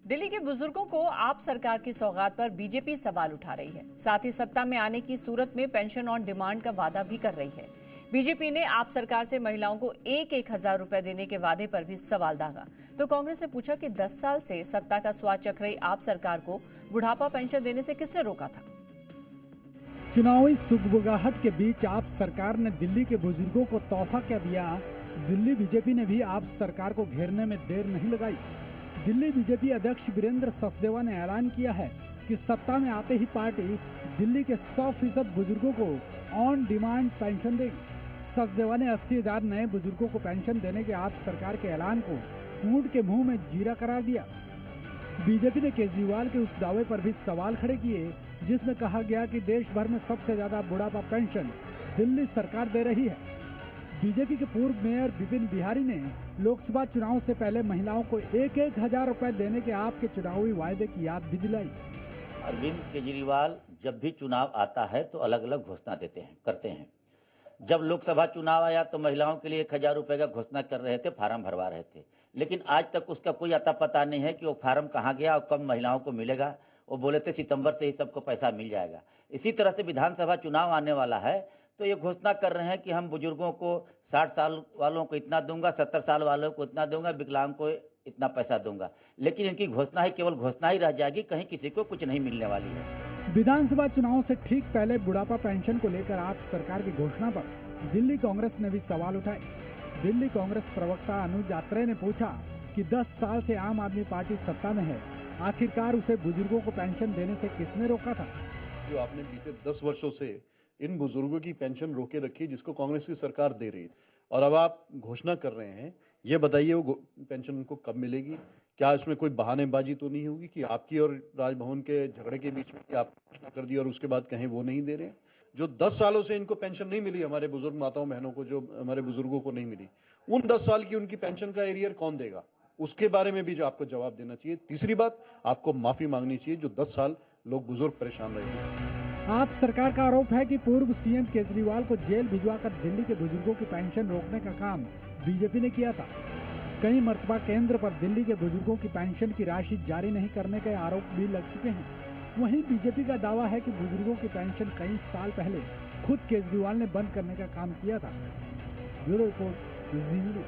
दिल्ली के बुजुर्गों को आप सरकार की सौगात पर बीजेपी सवाल उठा रही है। साथ ही सत्ता में आने की सूरत में पेंशन ऑन डिमांड का वादा भी कर रही है। बीजेपी ने आप सरकार से महिलाओं को 1,000 रुपए देने के वादे पर भी सवाल दागा। तो कांग्रेस ने पूछा कि 10 साल से सत्ता का स्वाद चख रही आप सरकार को बुढ़ापा पेंशन देने से किसने रोका था। चुनावी सुगबुगाहट के बीच आप सरकार ने दिल्ली के बुजुर्गों को तोहफा क्या दिया। दिल्ली बीजेपी ने भी आप सरकार को घेरने में देर नहीं लगाई। दिल्ली बीजेपी अध्यक्ष वीरेंद्र सचदेवा ने ऐलान किया है कि सत्ता में आते ही पार्टी दिल्ली के 100% बुजुर्गों को ऑन डिमांड पेंशन देगी। सचदेवा ने 80,000 नए बुजुर्गों को पेंशन देने के आप सरकार के ऐलान को ऊंट के मुंह में जीरा करार दिया। बीजेपी ने केजरीवाल के उस दावे पर भी सवाल खड़े किए जिसमें कहा गया कि देश भर में सबसे ज्यादा बुढ़ापा पेंशन दिल्ली सरकार दे रही है। बीजेपी के पूर्व मेयर विपिन बिहारी ने लोकसभा चुनाव से पहले महिलाओं को 1,000 रुपए देने के आपके चुनावी वायदे की याद भी दिलाई। अरविंद केजरीवाल जब भी चुनाव आता है तो अलग अलग घोषणा करते हैं। जब लोकसभा चुनाव आया तो महिलाओं के लिए 1,000 रुपए का घोषणा कर रहे थे, फार्म भरवा रहे थे, लेकिन आज तक उसका कोई अता पता नहीं है कि वो फार्म कहाँ गया और कब महिलाओं को मिलेगा। वो बोले थे सितंबर से ही सबको पैसा मिल जाएगा। इसी तरह से विधानसभा चुनाव आने वाला है तो ये घोषणा कर रहे हैं कि हम बुजुर्गों को 60 साल वालों को इतना दूंगा, 70 साल वालों को इतना दूंगा, विकलांग को इतना पैसा दूंगा, लेकिन इनकी घोषणा ही केवल घोषणा ही रह जाएगी, कहीं किसी को कुछ नहीं मिलने वाली है। विधानसभा चुनाव से ठीक पहले बुढ़ापा पेंशन को लेकर आप सरकार की घोषणा पर दिल्ली कांग्रेस ने भी सवाल उठाए। दिल्ली कांग्रेस प्रवक्ता अनुज आत्रेय ने पूछा कि 10 साल से आम आदमी पार्टी सत्ता में है, आखिरकार उसे बुजुर्गों को पेंशन देने से किसने रोका था। जो आपने बीते 10 वर्षों से इन बुजुर्गों की पेंशन रोके रखी जिसको कांग्रेस की सरकार दे रही है, और अब आप घोषणा कर रहे हैं, ये बताइए वो पेंशन उनको कब मिलेगी। क्या इसमें कोई बहानेबाजी तो नहीं होगी कि आपकी और राजभवन के झगड़े के बीच में आप घोषणा कर दी और उसके बाद कहें वो नहीं दे रहे हैं। जो 10 सालों से इनको पेंशन नहीं मिली, हमारे बुजुर्ग माताओं बहनों को, जो हमारे बुजुर्गों को नहीं मिली, उन 10 साल की उनकी पेंशन का एरियर कौन देगा, उसके बारे में भी जो आपको जवाब देना चाहिए। तीसरी बात, आपको माफी मांगनी चाहिए जो 10 साल लोग बुजुर्ग परेशान रहे। आप सरकार का आरोप है कि पूर्व सीएम केजरीवाल को जेल भिजवाकर दिल्ली के बुजुर्गों की पेंशन रोकने का काम बीजेपी ने किया था। कई मर्तबा केंद्र पर दिल्ली के बुजुर्गों की पेंशन की राशि जारी नहीं करने के आरोप भी लग चुके हैं। वहीं बीजेपी का दावा है कि बुजुर्गों की पेंशन कई साल पहले खुद केजरीवाल ने बंद करने का काम किया था। ब्यूरो रिपोर्ट, जी मीडिया।